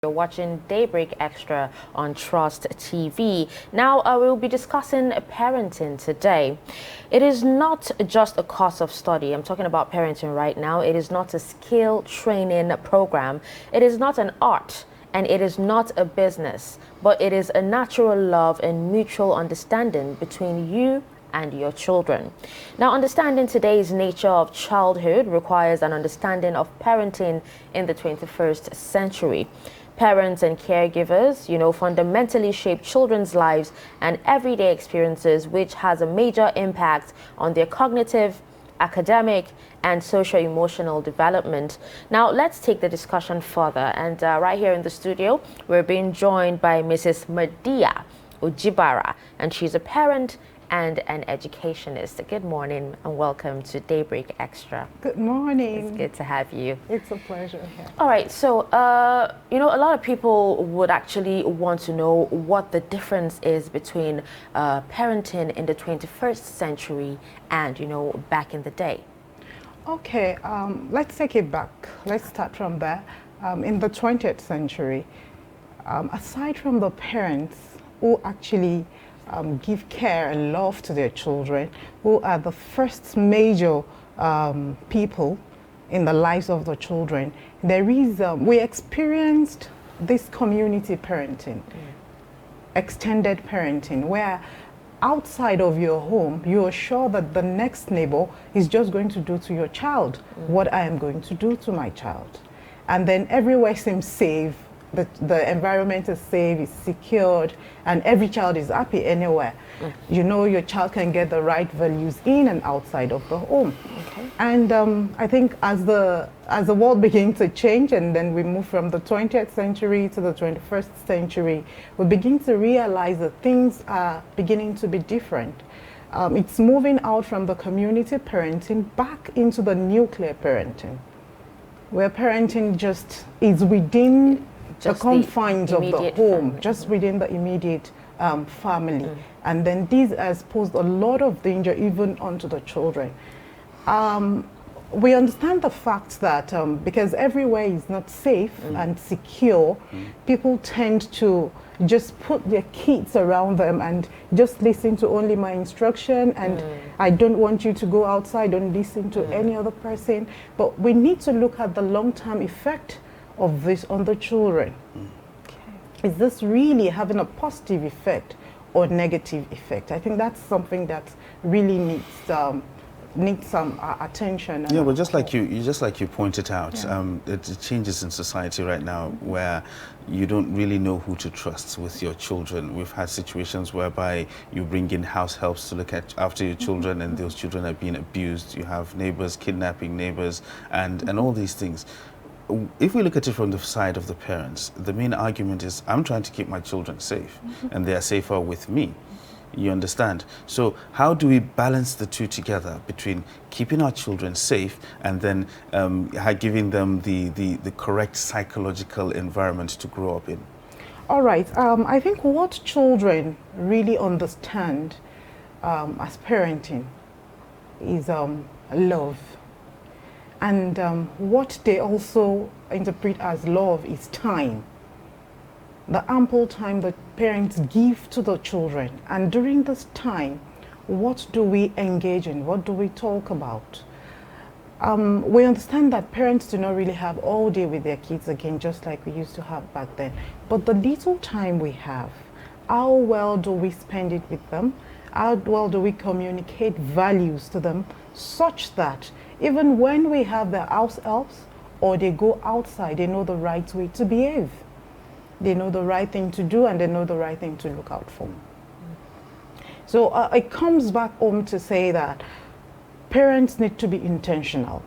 You're watching Daybreak Extra on Trust TV. Now, we'll be discussing parenting today. It is not just a course of study. I'm talking about parenting right now. It is not a skill training program. It is not an art, and it is not a business, but it is a natural love and mutual understanding between you and your children. Now, understanding today's nature of childhood requires an understanding of parenting in the 21st century. Parents and caregivers, fundamentally shape children's lives and everyday experiences, which has a major impact on their cognitive, academic, and socio-emotional development. Now, let's take the discussion further. And right here in the studio, we're being joined by Mrs. Medea Ojibara, and she's a parent and an educationist. Good morning and welcome to Daybreak Extra. Good morning. It's good to have you. It's a pleasure. Yeah. All right, so, a lot of people would actually want to know what the difference is between parenting in the 21st century and, back in the day. Okay, let's take it back. Let's start from there. In the 20th century, aside from the parents who actually give care and love to their children, who are the first major people in the lives of the children, there is, we experienced this community parenting, extended parenting, where outside of your home, you are sure that the next neighbor is just going to do to your child what I am going to do to my child. And then everywhere seems safe. The environment is safe, it's secured, and every child is happy anywhere. You know your child can get the right values in and outside of the home. Okay. And I think as the world begins to change, and then we move from the 20th century to the 21st century, we begin to realize that things are beginning to be different. It's moving out from the community parenting back into the nuclear parenting, where parenting just is within the confines of the home, family. Just within the immediate family. And then this has posed a lot of danger even onto the children. We understand the fact that because everywhere is not safe and secure, people tend to just put their kids around them and just listen to only my instruction, and I don't want you to go outside, don't listen to any other person. But we need to look at the long-term effect of this on the children. Okay. Is this really having a positive effect or negative effect? I think that's something that really needs some attention. Yeah, but just like you pointed out, it changes in society right now where you don't really know who to trust with your children. We've had situations whereby you bring in house helps to look after your children, and those children are being abused. You have neighbors kidnapping neighbors, and all these things. If we look at it from the side of the parents, the main argument is, I'm trying to keep my children safe, and they are safer with me. You understand? So how do we balance the two together between keeping our children safe and then giving them the correct psychological environment to grow up in? All right. I think what children really understand as parenting is love. And what they also interpret as love is time. The ample time that parents give to the children. And during this time, what do we engage in? What do we talk about? We understand that parents do not really have all day with their kids again, just like we used to have back then. But the little time we have, how well do we spend it with them? How well do we communicate values to them such that even when we have their house helps or they go outside, they know the right way to behave. They know the right thing to do, and they know the right thing to look out for. So it comes back home to say that parents need to be intentional.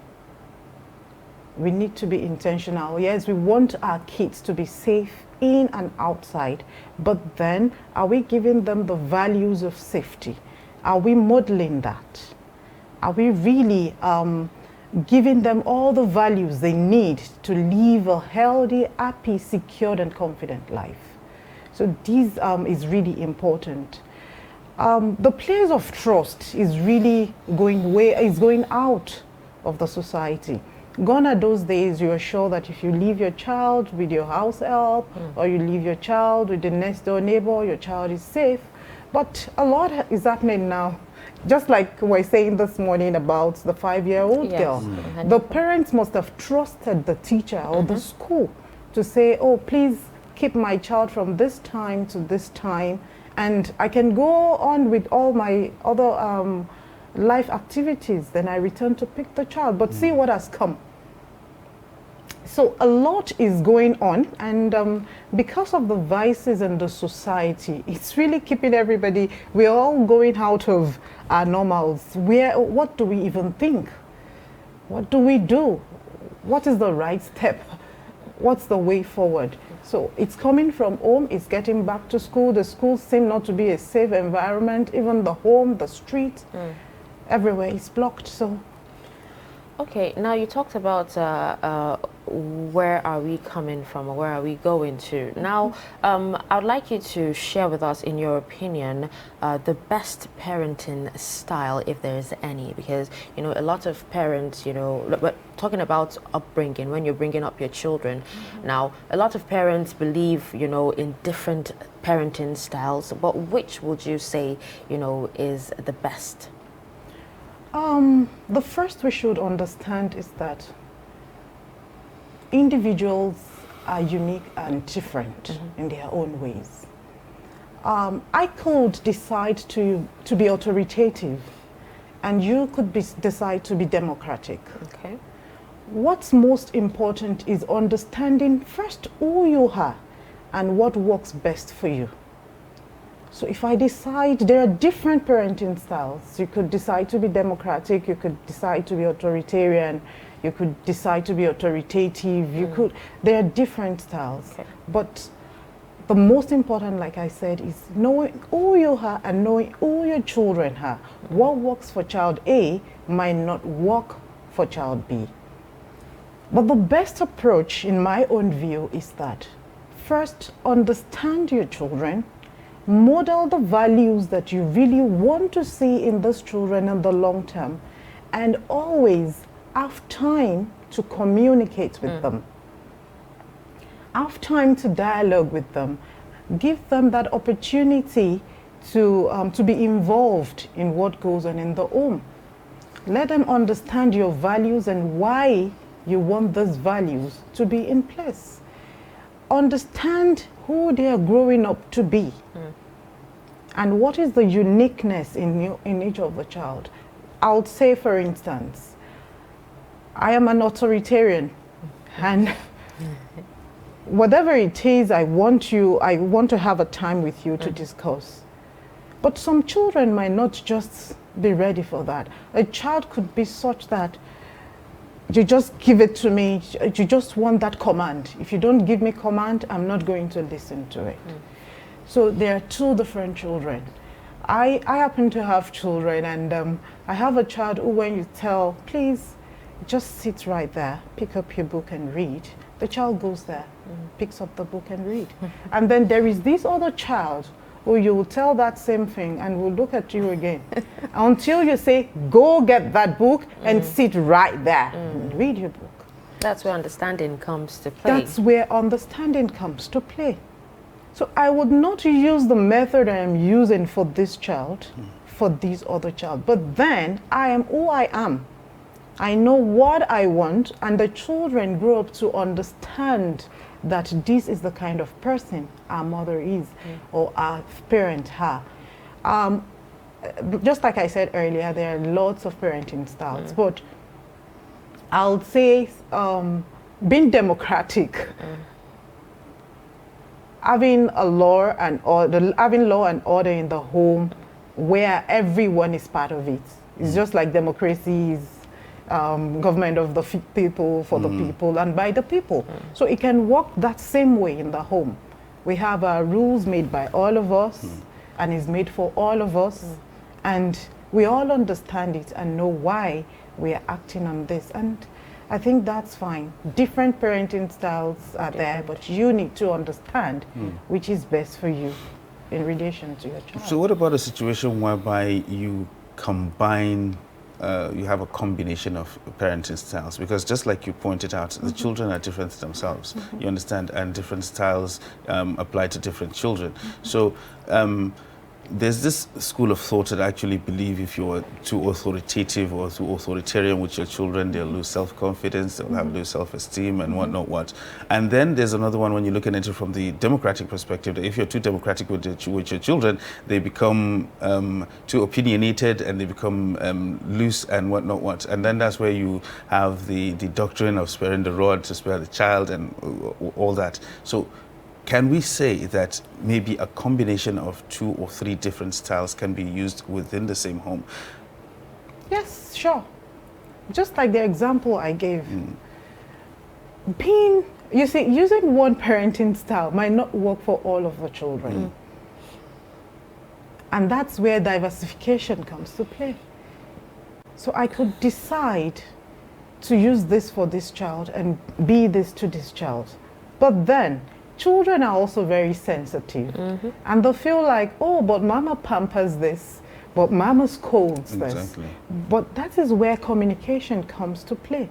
We need to be intentional. Yes, we want our kids to be safe in and outside, but then are we giving them the values of safety? Are we modeling that? Are we really giving them all the values they need to live a healthy, happy, secured, and confident life? So this is really important. The place of trust is really going out of the society. Gone are those days you are sure that if you leave your child with your house help or you leave your child with the next door neighbor, your child is safe. But a lot is happening now. Just like we were saying this morning about the 5-year-old girl. The parents must have trusted the teacher or the school to say, oh, please keep my child from this time to this time, and I can go on with all my other life activities. Then I return to pick the child. But see what has come. So a lot is going on, and because of the vices in the society, it's really keeping everybody, we're all going out of our normals. What do we even think? What do we do? What is the right step? What's the way forward? So it's coming from home, it's getting back to school. The schools seem not to be a safe environment. Even the home, the street, everywhere is blocked. So. Okay, now you talked about where are we coming from or where are we going to. Now, I'd like you to share with us, in your opinion, the best parenting style, if there is any, because, you know, a lot of parents, you know, but talking about upbringing, when you're bringing up your children, now, a lot of parents believe, you know, in different parenting styles, but which would you say, you know, is the best? The first we should understand is that individuals are unique and different in their own ways. I could decide to be authoritative, and you could decide to be democratic. Okay. What's most important is understanding first who you are and what works best for you. So if I decide, there are different parenting styles. You could decide to be democratic, you could decide to be authoritarian, you could decide to be authoritative, there are different styles. Okay. But the most important, like I said, is knowing who you are and knowing who your children are. What works for child A might not work for child B. But the best approach, in my own view, is that first, understand your children, model the values that you really want to see in those children in the long term, and always have time to communicate with them. Have time to dialogue with them. Give them that opportunity to be involved in what goes on in the home. Let them understand your values and why you want those values to be in place. Understand who they are growing up to be, and what is the uniqueness in each of the child. I would say, for instance, I am an authoritarian, and whatever it is, I want to have a time with you to discuss. But some children might not just be ready for that. A child could be such that you just give it to me, you just want that command. If you don't give me command, I'm not going to listen to it. So there are two different children. I happen to have children, and I have a child who, when you tell, please, just sit right there, pick up your book and read, the child goes there, picks up the book and read. And then there is this other child who you will tell that same thing and will look at you again until you say, go get that book and sit right there and read your book. That's where understanding comes to play. That's where understanding comes to play. So I would not use the method I am using for this child, for this other child, but then I am who I am. I know what I want, and the children grow up to understand that this is the kind of person our mother is, or our parent are. Just like I said earlier, there are lots of parenting styles, but I would say being democratic, having law and order in the home where everyone is part of it. It's just like democracy is government of the people, for the people, and by the people. So it can work that same way in the home. We have rules made by all of us, and is made for all of us, and we all understand it and know why we are acting on this. And I think that's fine. Different parenting styles are there, but you need to understand which is best for you in relation to your child. So what about a situation whereby you combine you have a combination of parenting styles, because just like you pointed out, the children are different themselves. You understand, and different styles apply to different children. So. There's this school of thought that actually believe if you're too authoritative or too authoritarian with your children, they'll lose self-confidence, they'll have low self-esteem and whatnot what. And then there's another one when you're looking at it from the democratic perspective, that if you're too democratic with your children, they become too opinionated and they become loose and whatnot what. And then that's where you have the doctrine of sparing the rod to spare the child and all that. So can we say that maybe a combination of 2 or 3 different styles can be used within the same home? Yes, sure. Just like the example I gave. You see, using one parenting style might not work for all of the children. And that's where diversification comes to play. So I could decide to use this for this child and be this to this child. But then, children are also very sensitive, and they feel like, oh, but mama pampers this, but mama scolds this. But that is where communication comes to play.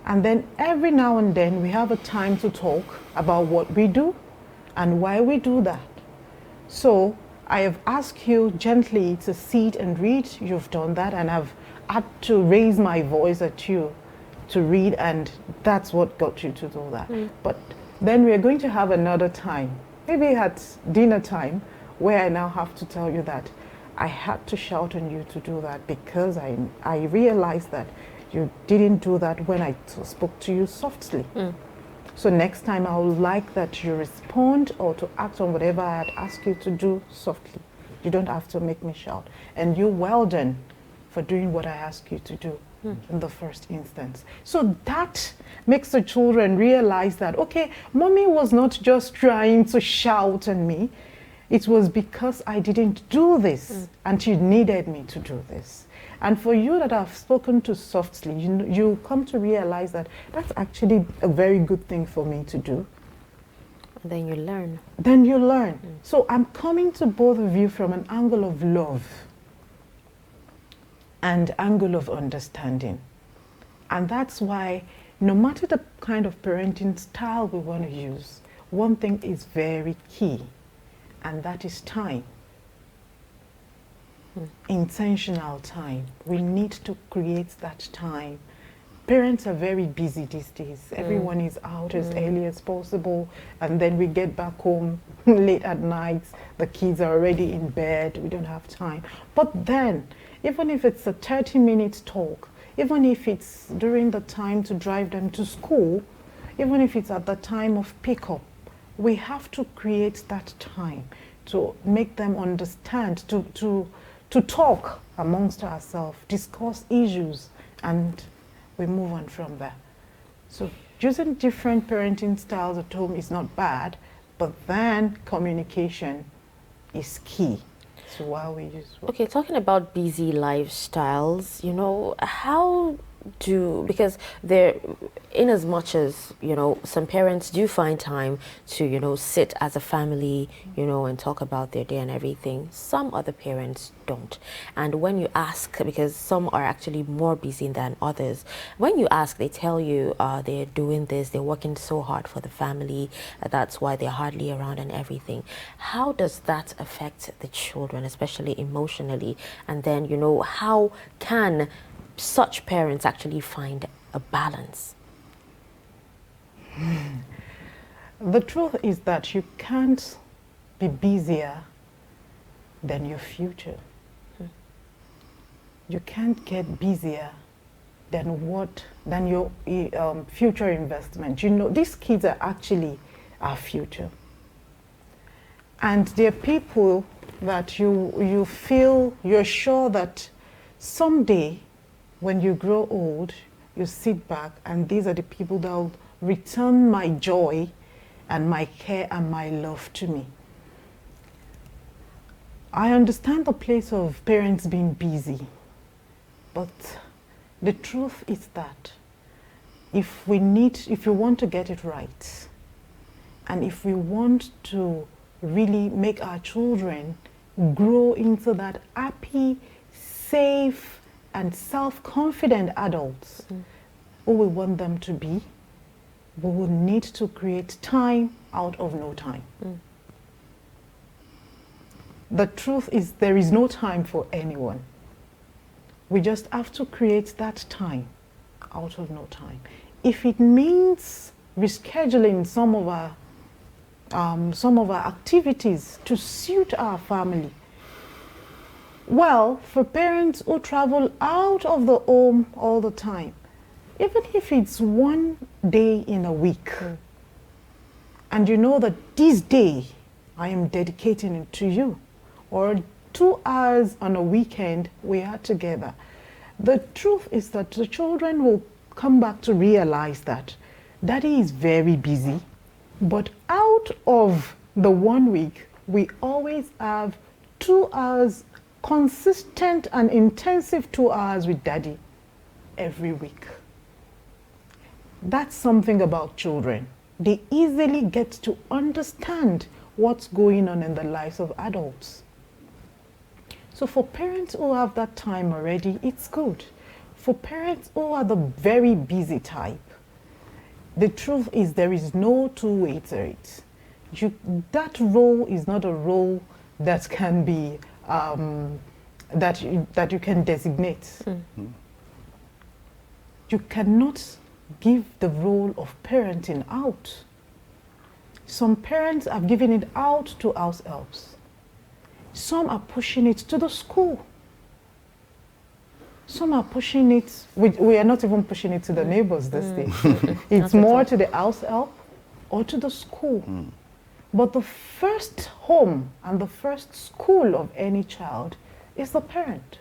And then every now and then we have a time to talk about what we do and why we do that. So I have asked you gently to sit and read. You've done that, and I've had to raise my voice at you to read, and that's what got you to do that. But then we're going to have another time, maybe at dinner time, where I now have to tell you that I had to shout on you to do that because I realized that you didn't do that when I spoke to you softly. So next time I would like that you respond or to act on whatever I had asked you to do softly. You don't have to make me shout. And you're well done for doing what I asked you to do in the first instance. So that makes the children realize that, okay, mommy was not just trying to shout at me. It was because I didn't do this and she needed me to do this. And for you that I've spoken to softly, you come to realize that that's actually a very good thing for me to do. And then you learn. Then you learn. So I'm coming to both of you from an angle of love and angle of understanding. And that's why no matter the kind of parenting style we want to use, one thing is very key, and that is time. Intentional time. We need to create that time. Parents are very busy these days. Everyone is out as early as possible, and then we get back home late at night. The kids are already in bed. We don't have time. But then, even if it's a 30-minute talk, even if it's during the time to drive them to school, even if it's at the time of pickup, we have to create that time to make them understand, to talk amongst ourselves, discuss issues, and we move on from there. So using different parenting styles at home is not bad, but then communication is key. So while we use... Okay, talking about busy lifestyles, how because there, in as much as, some parents do find time to, sit as a family, and talk about their day and everything, some other parents don't. And when you ask, because some are actually more busy than others, when you ask, they tell you they're doing this, they're working so hard for the family, that's why they're hardly around and everything. How does that affect the children, especially emotionally? And then, how can such parents actually find a balance? The truth is that you can't be busier than your future. You can't get busier than your future investment. These kids are actually our future. And they're people that you feel, you're sure that someday when you grow old, you sit back and these are the people that will return my joy and my care and my love to me. I understand the place of parents being busy, but the truth is that if we want to get it right, and if we want to really make our children grow into that happy, safe, and self-confident adults who we want them to be, we will need to create time out of no time. The truth is, there is no time for anyone. We just have to create that time out of no time. If it means rescheduling some of our activities to suit our family, well, for parents who travel out of the home all the time, even if it's one day in a week, and you know that this day I am dedicating it to you, or 2 hours on a weekend we are together, the truth is that the children will come back to realize that Daddy is very busy, but out of the 1 week, we always have 2 hours, consistent and intensive 2 hours with Daddy every week. That's something about children. They easily get to understand what's going on in the lives of adults. So for parents who have that time already, it's good. For parents who are the very busy type, the truth is there is no two-way to it. That role is not a role that can be, that you can designate. You cannot give the role of parenting out. Some parents have given it out to house helps. Some are pushing it to the school. Some are pushing it, we are not even pushing it to the neighbors this day. It's more to the house help or to the school. But the first home and the first school of any child is the parent.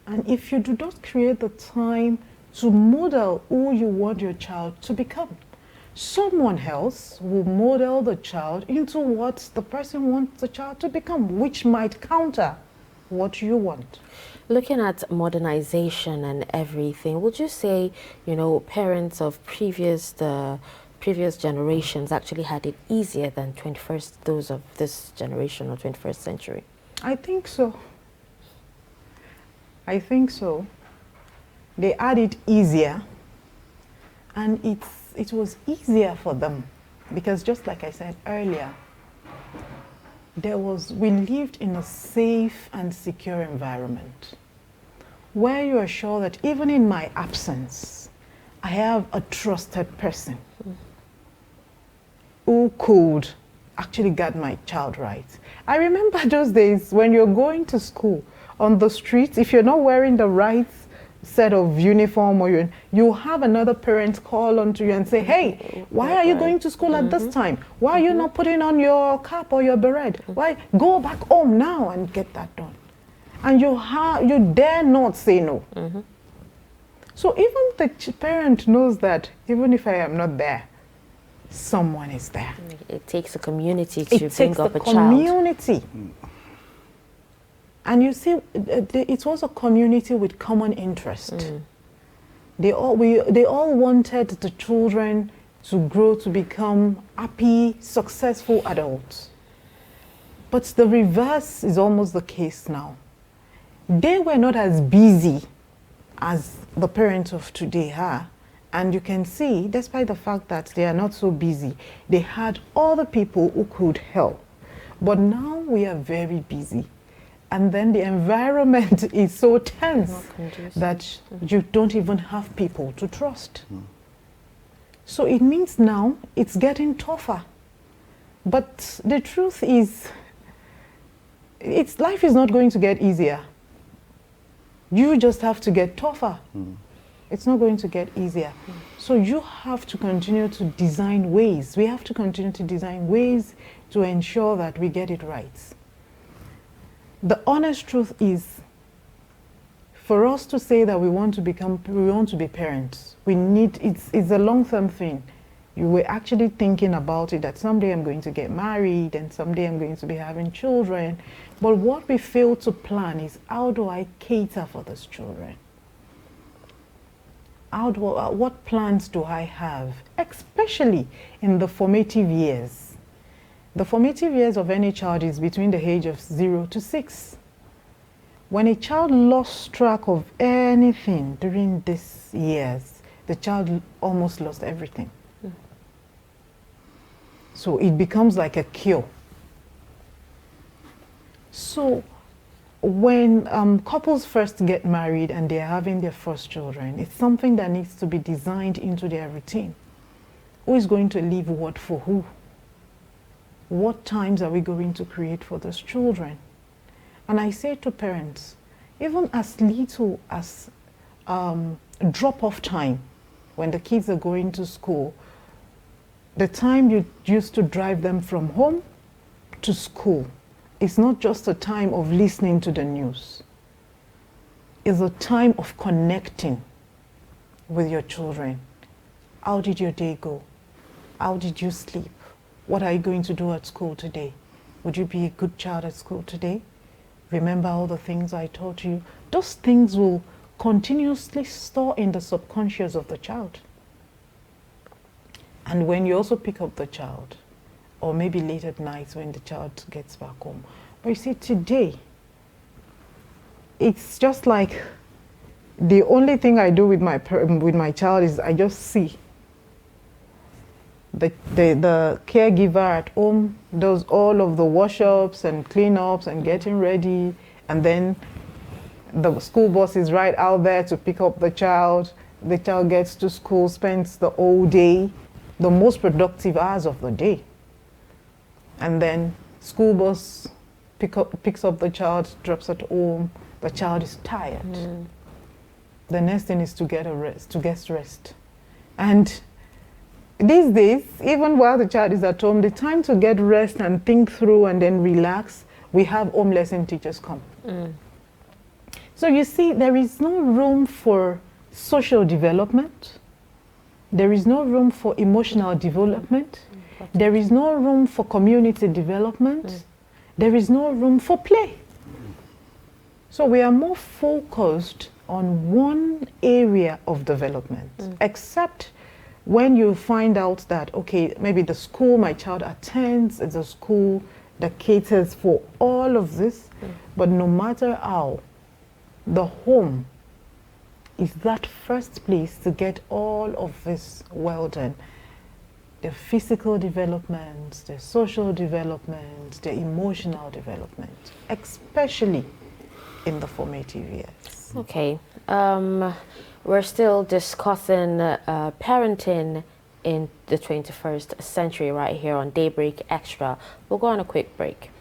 And if you do not create the time to model who you want your child to become, someone else will model the child into what the person wants the child to become, which might counter what you want. Looking at modernization and everything, would you say, parents of previous generations actually had it easier than those of this generation or 21st century? I think so. I think so. They had it easier, and it was easier for them because, just like I said earlier, we lived in a safe and secure environment where you are sure that even in my absence, I have a trusted person who could actually guide my child right. I remember those days when you're going to school on the street, if you're not wearing the right set of uniform, or you have another parent call onto you and say, hey, why are you going to school at this time? Why are you not putting on your cap or your beret? Why? Go back home now and get that done. And you dare not say no. So even the parent knows that even if I am not there, someone is there. It takes a community to bring up a child. Community. And you see, it was a community with common interest. They all wanted the children to grow to become happy, successful adults. But the reverse is almost the case now. They were not as busy as the parents of today are. And you can see, despite the fact that they are not so busy, they had other people who could help. But now we are very busy. And then the environment is so tense that you don't even have people to trust. So it means now it's getting tougher. But the truth is, life is not going to get easier. You just have to get tougher. It's not going to get easier. So you have to continue to design ways. We have to continue to design ways to ensure that we get it right. The honest truth is, for us to say that we want to be parents, it's a long-term thing. You were actually thinking about it, that someday I'm going to get married and someday I'm going to be having children. But what we fail to plan is, how do I cater for those children? What plans do I have, especially in the formative years? The formative years of any child is between the age of 0 to 6. When a child lost track of anything during these years, the child almost lost everything. So it becomes like a cure. So when couples first get married and they're having their first children, it's something that needs to be designed into their routine. Who is going to leave what for who? What times are we going to create for those children? And I say to parents, even as little as drop-off time, when the kids are going to school, the time you used to drive them from home to school, it's not just a time of listening to the news. It's a time of connecting with your children. How did your day go? How did you sleep? What are you going to do at school today? Would you be a good child at school today? Remember all the things I taught you? Those things will continuously store in the subconscious of the child. And when you also pick up the child, or maybe late at night when the child gets back home. But you see, today, it's just like the only thing I do with my child is I just see. The caregiver at home does all of the wash-ups and clean-ups and getting ready, and then the school bus is right out there to pick up the child. The child gets to school, spends the whole day, the most productive hours of the day. And then school bus picks up the child, drops at home. The child is tired. The next thing is to get rest. And these days, even while the child is at home, the time to get rest and think through and then relax, we have home lesson teachers come. So you see, there is no room for social development. There is no room for emotional development. There is no room for community development. There is no room for play. So we are more focused on one area of development, except when you find out that, okay, maybe the school my child attends is a school that caters for all of this, but no matter how, the home is that first place to get all of this well done. The physical development, the social development, the emotional development, especially in the formative years. Okay, we're still discussing parenting in the 21st century right here on Daybreak Extra. We'll go on a quick break.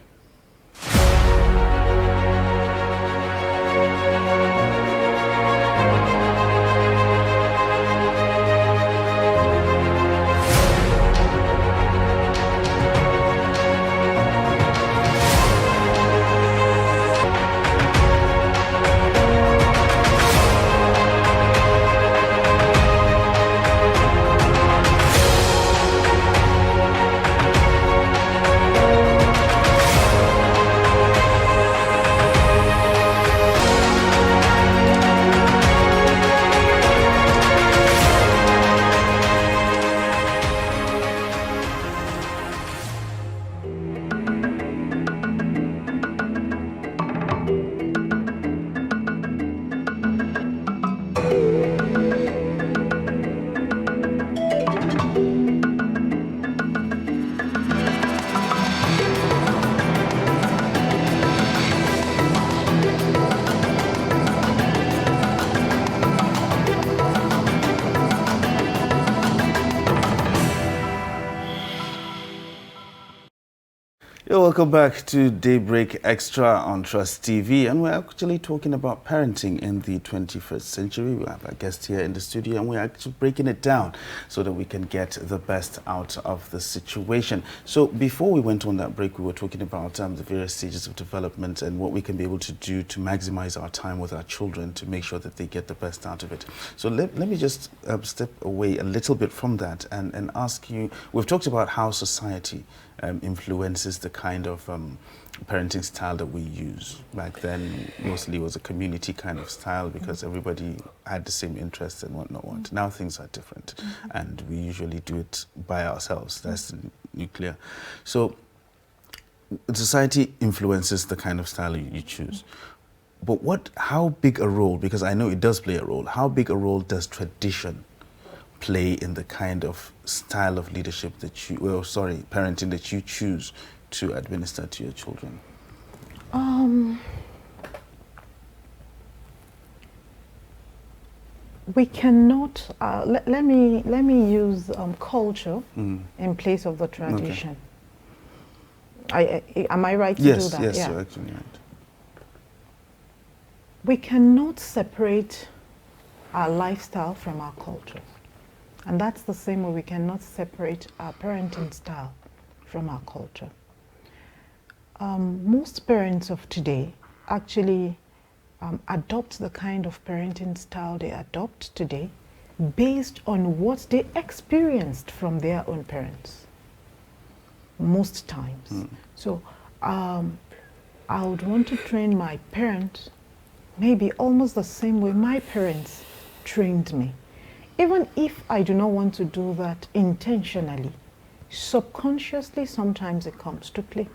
Welcome back to Daybreak Extra on Trust TV, and we're actually talking about parenting in the 21st century. We have a guest here in the studio, and we're actually breaking it down so that we can get the best out of the situation. So before we went on that break, we were talking about the various stages of development and what we can be able to do to maximize our time with our children to make sure that they get the best out of it. So let me just step away a little bit from that and ask you, we've talked about how society influences the kind of parenting style that we use. Back then, mostly it was a community kind of style because everybody had the same interests and whatnot. Now things are different, and we usually do it by ourselves. That's nuclear. So society influences the kind of style you choose. But how big a role, because I know it does play a role, how big a role does tradition play in the kind of style of leadership that you, well, sorry, parenting that you choose to administer to your children? We cannot, let me use culture in place of the tradition. Okay. Am I right to do that? Yes, yeah. You're actually right. We cannot separate our lifestyle from our culture. And that's the same way we cannot separate our parenting style from our culture. Most parents of today actually adopt the kind of parenting style they adopt today based on what they experienced from their own parents, most times. So I would want to train my parents maybe almost the same way my parents trained me. Even if I do not want to do that intentionally, subconsciously sometimes it comes to play.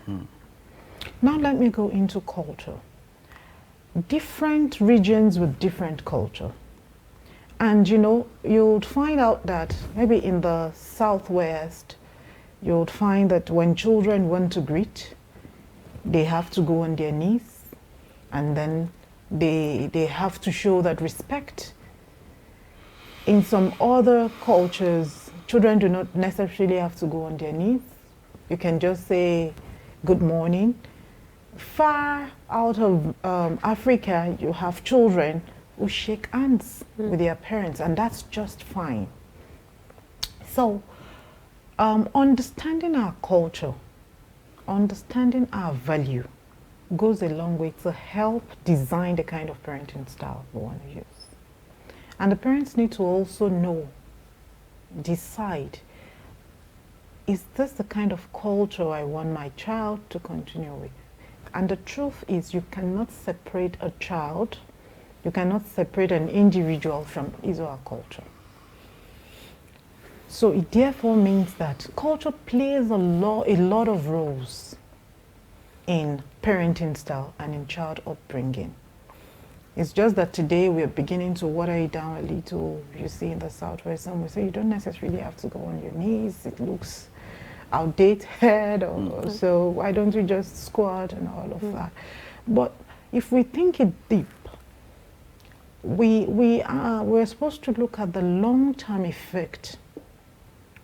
Now let me go into culture. Different regions with different culture. And you know, you'll find out that maybe in the Southwest, you'll find that when children want to greet, they have to go on their knees, and then they have to show that respect. In some other cultures, children do not necessarily have to go on their knees. You can just say good morning. Far out of Africa, you have children who shake hands with their parents, and that's just fine. So, understanding our culture, understanding our value goes a long way to help design the kind of parenting style we want to use. And the parents need to also know, decide, is this the kind of culture I want my child to continue with? And the truth is, you cannot separate a child, you cannot separate an individual from his or her culture. So it therefore means that culture plays a lot of roles in parenting style and in child upbringing. It's just that today we're beginning to water it down a little. You see in the Southwest, some will say you don't necessarily have to go on your knees. It looks outdated, or so why don't we just squat and all of that. But if we think it deep, we're supposed to look at the long-term effect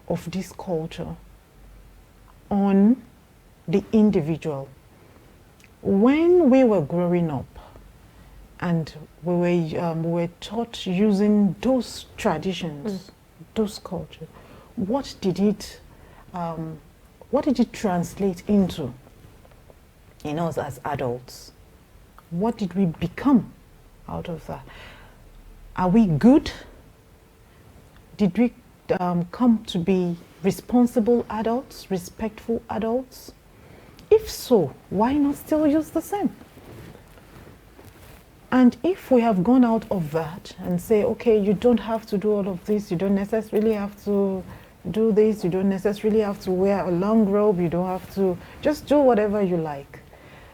of this culture on the individual. When we were growing up and we were taught using those traditions, those cultures, what did it translate into in us as adults? What did we become out of that? Are we good? Did we come to be responsible adults, respectful adults? If so, why not still use the same? And if we have gone out of that and say, okay, you don't have to do all of this, you don't necessarily have to do this, you don't necessarily have to wear a long robe, you don't have to, just do whatever you like.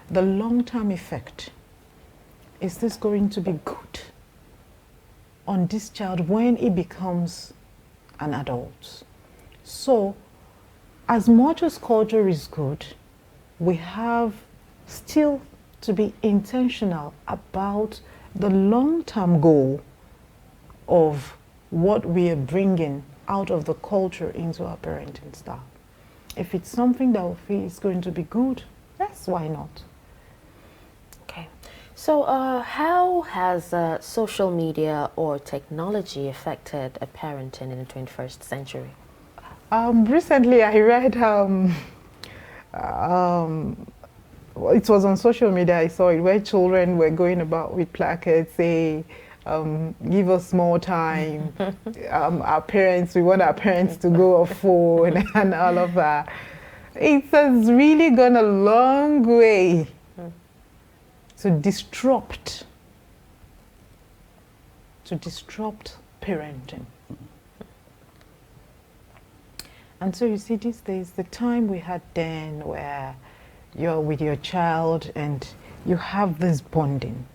The long-term effect, is this going to be good on this child when he becomes an adult? So, as much as culture is good, we have still to be intentional about the long-term goal of what we are bringing out of the culture into our parenting style. If it's something that we feel is going to be good, yes, why not? Okay. So how has social media or technology affected parenting in the 21st century? Recently I read, it was on social media, I saw it, where children were going about with placards saying, give us more time, our parents, we want our parents to go off phone and all of that. It has really gone a long way to disrupt parenting. And so you see these days, the time we had then where you're with your child and you have this bonding.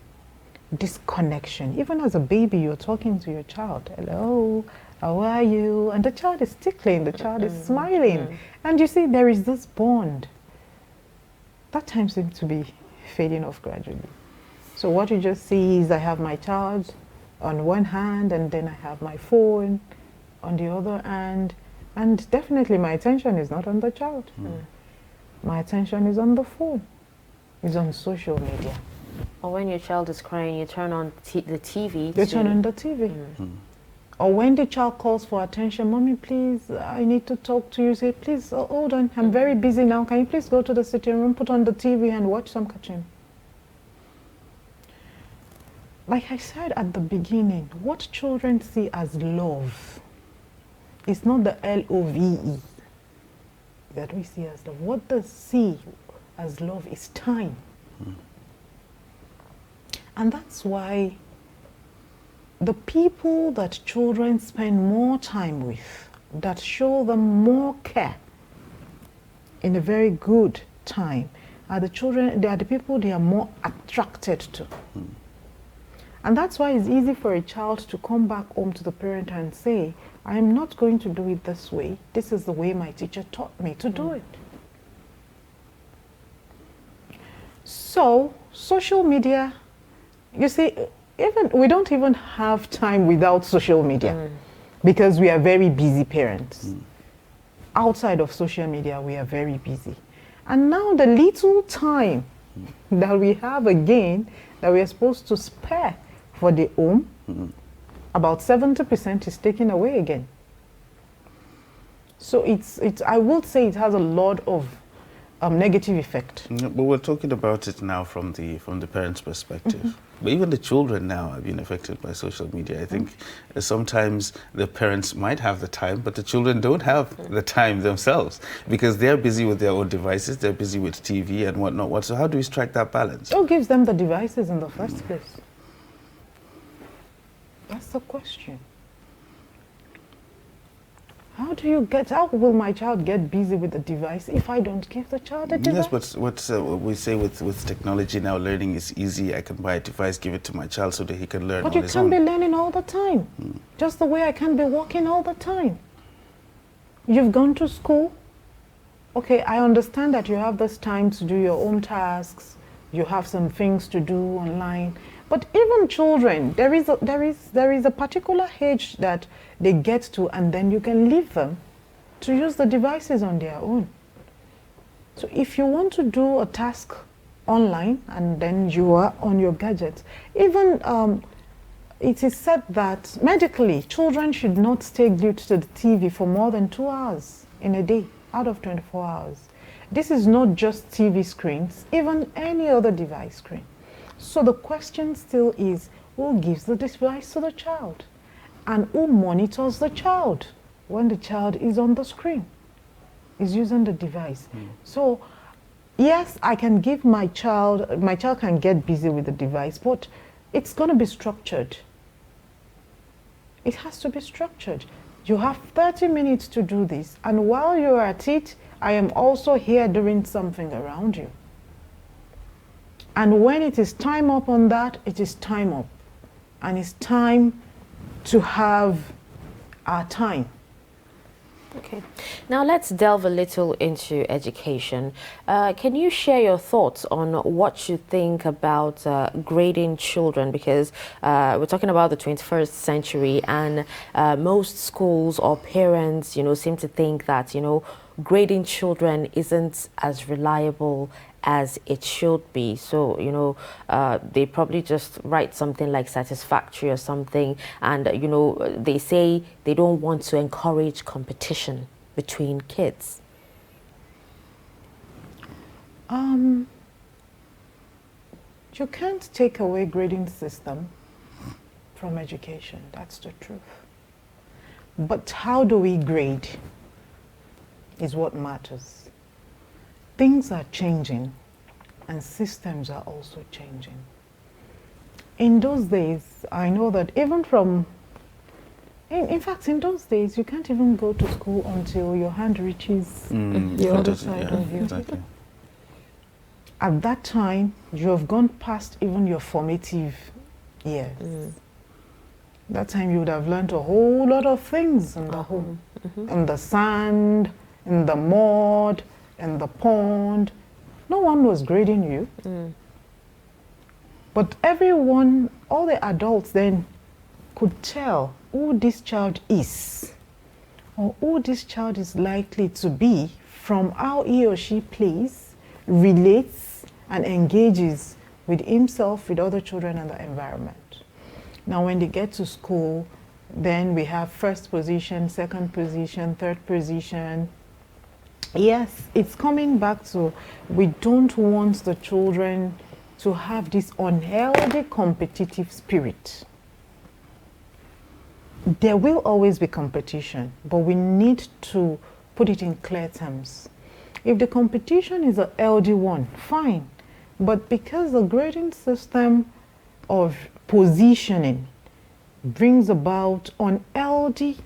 disconnection. Even as a baby, you're talking to your child. Hello, how are you? And the child is tickling, the child is smiling. And you see, there is this bond. That time seems to be fading off gradually. So what you just see is I have my child on one hand, and then I have my phone on the other hand. And definitely my attention is not on the child. My attention is on the phone. It's on social media. Or when your child is crying, you turn on the TV. You turn on the TV. Or when the child calls for attention, Mommy, please, I need to talk to you. Say, please, hold on, I'm very busy now. Can you please go to the sitting room, put on the TV and watch some cartoon? Like I said at the beginning, what children see as love is not the L-O-V-E that we see as love. What they see as love is time. And that's why the people that children spend more time with, that show them more care in a very good time, are the children, they are the people they are more attracted to. And that's why it's easy for a child to come back home to the parent and say, I am not going to do it this way. This is the way my teacher taught me to do it. So, social media, you see, even we don't even have time without social media because we are very busy parents. Outside of social media, we are very busy. And now the little time that we have again, that we are supposed to spare for the home, about 70% is taken away again. So it's I would say it has a lot of negative effect. But we're talking about it now from the parents' perspective. But even the children now have been affected by social media. I think sometimes the parents might have the time, but the children don't have the time themselves because they're busy with their own devices, they're busy with TV and whatnot. So how do we strike that balance? Who gives them the devices in the first place? That's the question. How will my child get busy with the device if I don't give the child a device? Yes, but what we say with technology now, learning is easy. I can buy a device, give it to my child so that he can learn But on you his can't own. be learning all the time. Just the way I can't be walking all the time. You've gone to school. Okay, I understand that you have this time to do your own tasks. You have some things to do online. But even children, there is a particular age that they get to, and then you can leave them to use the devices on their own. So if you want to do a task online and then you are on your gadgets, even it is said that medically children should not stay glued to the TV for more than 2 hours in a day out of 24 hours. This is not just TV screens, even any other device screen. So the question still is, who gives the device to the child? And who monitors the child when the child is on the screen, is using the device? So, yes, I can give my child can get busy with the device, but it's going to be structured. It has to be structured. You have 30 minutes to do this, and while you're at it, I am also here doing something around you. And when it is time up on that, it is time up. And it's time to have our time. Okay. Now let's delve a little into education. Can you share your thoughts on what you think about grading children? Because we're talking about the 21st century, and most schools or parents, seem to think that, grading children isn't as reliable as it should be. So, they probably just write something like satisfactory or something, and, they say they don't want to encourage competition between kids. You can't take away grading system from education, that's the truth. But how do we grade is what matters. Things are changing and systems are also changing. In those days, I know that even in fact, in those days, you can't even go to school until your hand reaches the other side of you. Exactly. At that time, you have gone past even your formative Yes. That time you would have learned a whole lot of things in the home. In the sand, in the mud, in the pond. No one was grading you. But everyone, all the adults then could tell who this child is or who this child is likely to be from how he or she plays, relates, and engages with himself, with other children, and the environment. Now, when they get to school, then we have first position, second position, third position. Yes, it's coming back to we don't want the children to have this unhealthy competitive spirit. There will always be competition, but we need to put it in clear terms. If the competition is a healthy one, fine. But because the grading system of positioning brings about unhealthy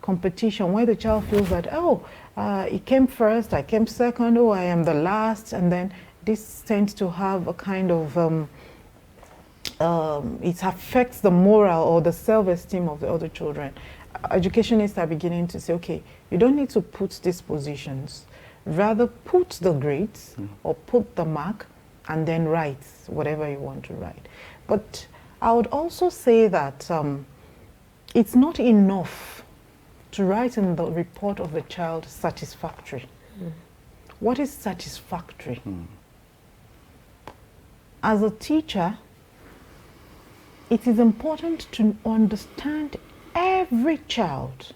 competition where the child feels that, oh, he came first, I came second, oh, I am the last, and then this tends to have a kind of, it affects the moral or the self-esteem of the other children. Educationists are beginning to say, okay, you don't need to put these positions, rather put the grades or put the mark and then write whatever you want to write. But I would also say that it's not enough to write in the report of the child satisfactory. What is satisfactory? As a teacher, it is important to understand every child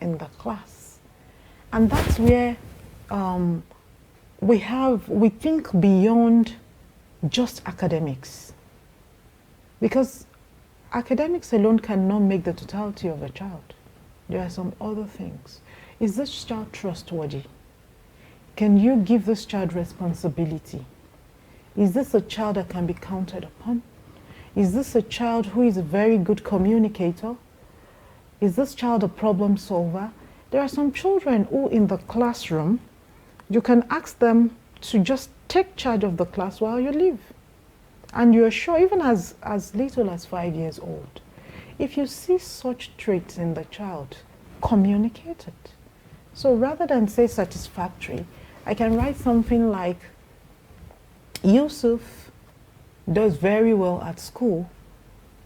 in the class. And that's where we think beyond just academics. Because academics alone cannot make the totality of a child. There are some other things. Is this child trustworthy? Can you give this child responsibility? Is this a child that can be counted upon? Is this a child who is a very good communicator? Is this child a problem solver? There are some children who in the classroom, you can ask them to just take charge of the class while you leave. And you're sure, even as little as 5 years old, if you see such traits in the child, communicate it. So rather than say satisfactory, I can write something like, Yusuf does very well at school.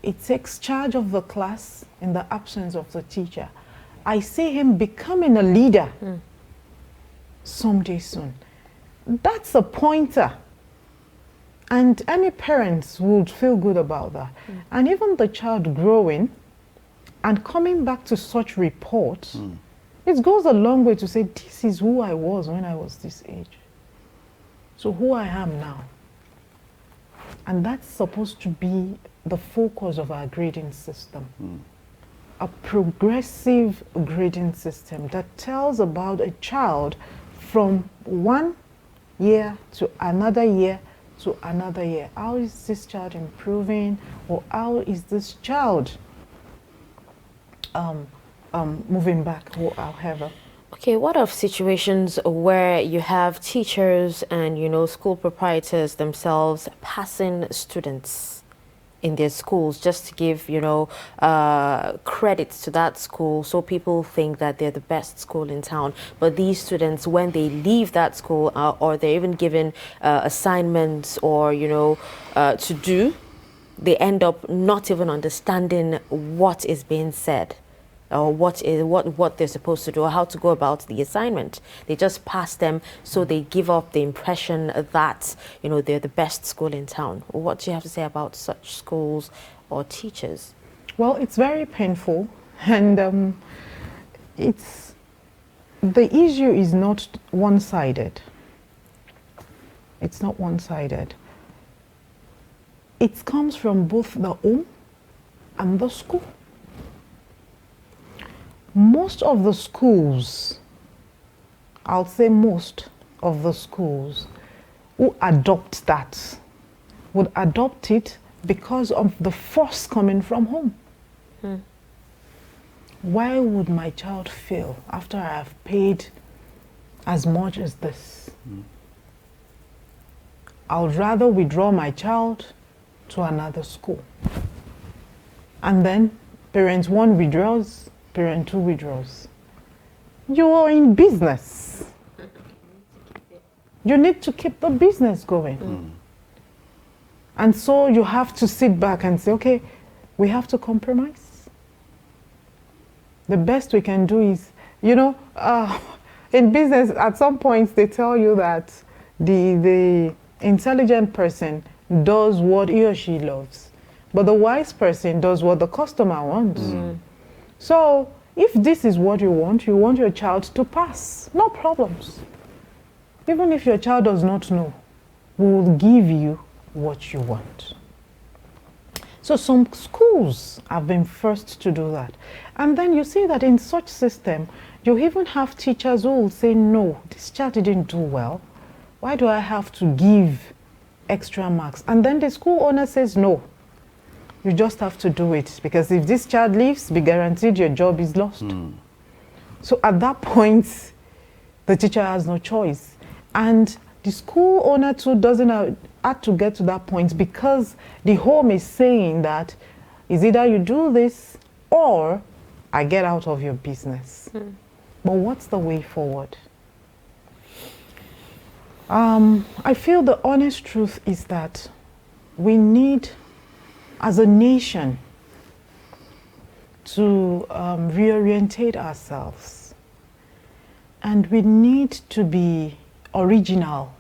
He takes charge of the class in the absence of the teacher. I see him becoming a leader someday soon. That's a pointer. And any parents would feel good about that. And even the child growing and coming back to such reports, it goes a long way to say, this is who I was when I was this age. So who I am now. And that's supposed to be the focus of our grading system. A progressive grading system that tells about a child from 1 year to another year to another year. How is this child improving, or how is this child moving back, or however? Okay, what of situations where you have teachers and, you know, school proprietors themselves passing students in their schools just to give, you know, credits to that school, so people think that they're the best school in town. But these students, when they leave that school, or they're even given assignments or, you know, to do, they end up not even understanding what is being said, or what they're supposed to do, or how to go about the assignment. They just pass them, so they give up the impression that, you know, they're the best school in town. What do you have to say about such schools or teachers? Well, it's very painful, and the issue is not one-sided. It's not one-sided. It comes from both the home and the school. Most of the schools, I'll say most of the schools who adopt that would adopt it because of the force coming from home. Why would my child fail after I have paid as much as this? I would rather withdraw my child to another school. and then parent one withdraws, parent two withdraws. You are in business. You need to keep the business going. And so you have to sit back and say, okay, we have to compromise. The best we can do is, in business, at some points they tell you that the intelligent person does what he or she loves, but the wise person does what the customer wants. So if this is what you want your child to pass, no problems. Even if your child does not know, we will give you what you want. So some schools have been first to do that. And then you see that in such system, you even have teachers who will say, no, this child didn't do well. Why do I have to give extra marks? And then the school owner says, no, you just have to do it, because if this child leaves, be guaranteed your job is lost. So at that point, the teacher has no choice. And the school owner too doesn't have to get to that point, because the home is saying that it's either you do this or I get out of your business. But what's the way forward? I feel the honest truth is that we need, as a nation, to reorientate ourselves. And we need to be original.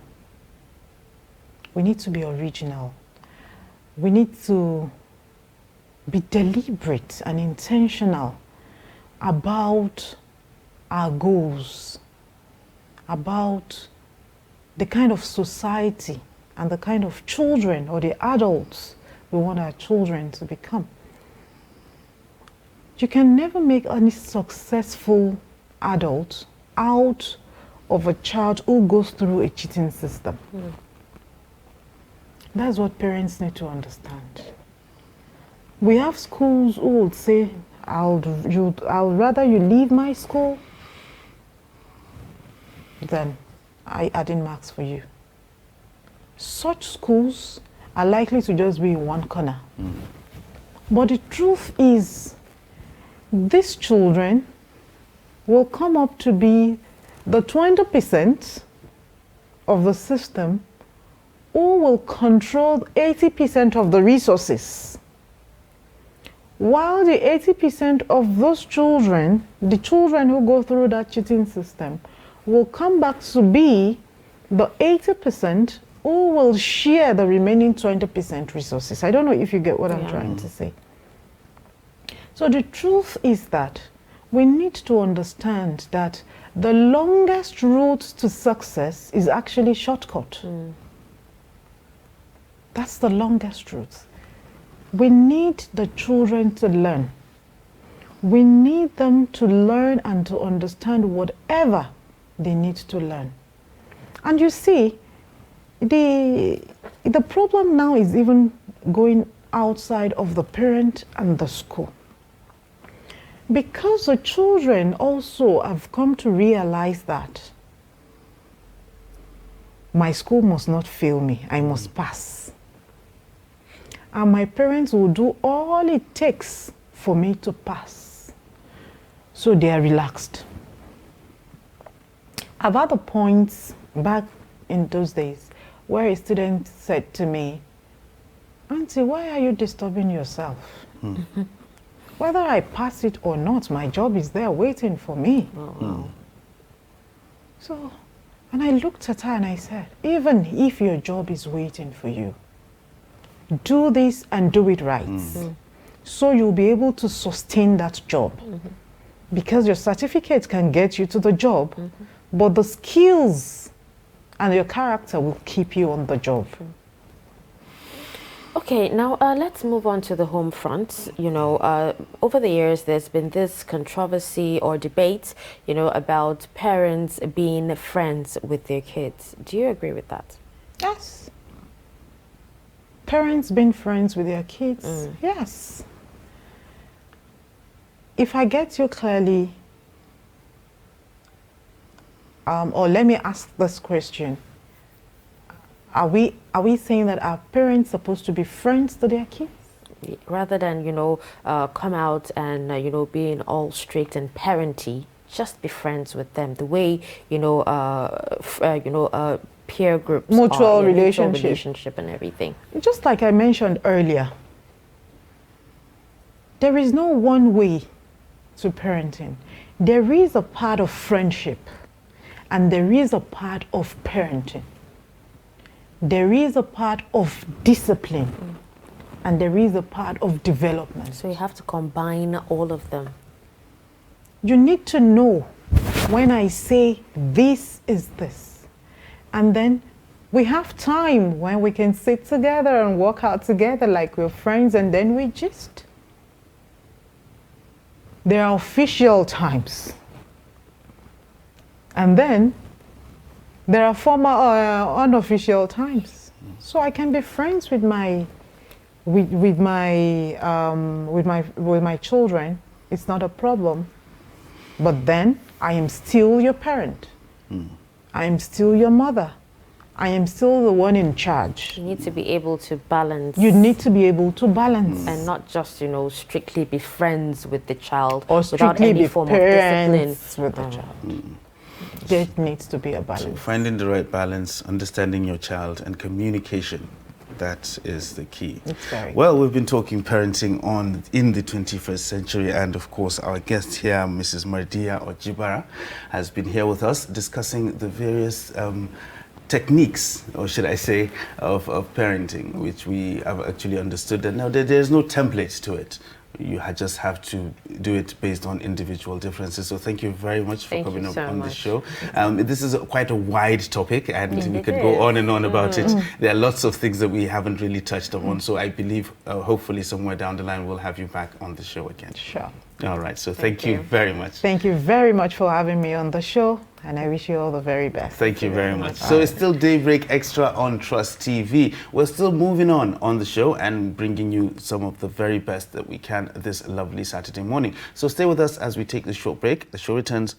We need to be original. We need to be deliberate and intentional about our goals, about the kind of society and the kind of children or the adults we want our children to become. You can never make any successful adult out of a child who goes through a cheating system. That's what parents need to understand. We have schools who would say, I'll rather you leave my school than I adding marks for you. Such schools are likely to just be in one corner. But the truth is, these children will come up to be the 20% of the system who will control 80% of the resources. While the 80% of those children, the children who go through that cheating system, will come back to be the 80% who will share the remaining 20% resources. I don't know if you get what I'm trying to say. So the truth is that we need to understand that the longest route to success is actually shortcut. That's the longest route. We need the children to learn. We need them to learn and to understand whatever they need to learn. And you see, the problem now is even going outside of the parent and the school. Because the children also have come to realize that my school must not fail me, I must pass. And my parents will do all it takes for me to pass. So they are relaxed. I've had the points back in those days where a student said to me, Auntie, why are you disturbing yourself? Whether I pass it or not, my job is there waiting for me. So, and I looked at her and I said, even if your job is waiting for you, do this and do it right. So you'll be able to sustain that job. Because your certificate can get you to the job, but the skills and your character will keep you on the job. Okay, now let's move on to the home front. Over the years, there's been this controversy or debate, about parents being friends with their kids. Do you agree with that? Yes. Parents being friends with their kids, yes. If I get you clearly, or let me ask this question. Are we saying that our parents supposed to be friends to their kids? rather than, come out and, being all strict and parenty, just be friends with them. The way, peer groups Mutual are, relationship. mutual relationship and everything. Just like I mentioned earlier, there is no one way to parenting. There is a part of friendship and there is a part of parenting. There is a part of discipline and there is a part of development. So you have to combine all of them. You need to know when I say this is this. And then we have time when we can sit together and work out together like we're friends, and then we gist. There are official times. And then there are former unofficial times. So I can be friends with my children. It's not a problem. But then I am still your parent. I am still your mother. I am still the one in charge. You need to be able to balance. You need to be able to balance. And not just, strictly be friends with the child Or without strictly any be form of discipline. with the child. There needs to be a balance. So finding the right balance, understanding your child, and communication. That is the key. It's very well, we've been talking parenting in the 21st century, and of course our guest here, Mrs. Mardia Ojibara, has been here with us discussing the various techniques, or should I say, of parenting, which we have actually understood that now there's no template to it. You just have to do it based on individual differences. So thank you very much for coming up on the show. This is quite a wide topic, and we could go on and on about it. There are lots of things that we haven't really touched on. So I believe hopefully somewhere down the line we'll have you back on the show again. Sure. All right. So thank you very much. Thank you very much for having me on the show. And I wish you all the very best. Thank you very much. So it's still Daybreak Extra on Trust TV. We're still moving on the show and bringing you some of the very best that we can this lovely Saturday morning. So stay with us as we take the short break. The show returns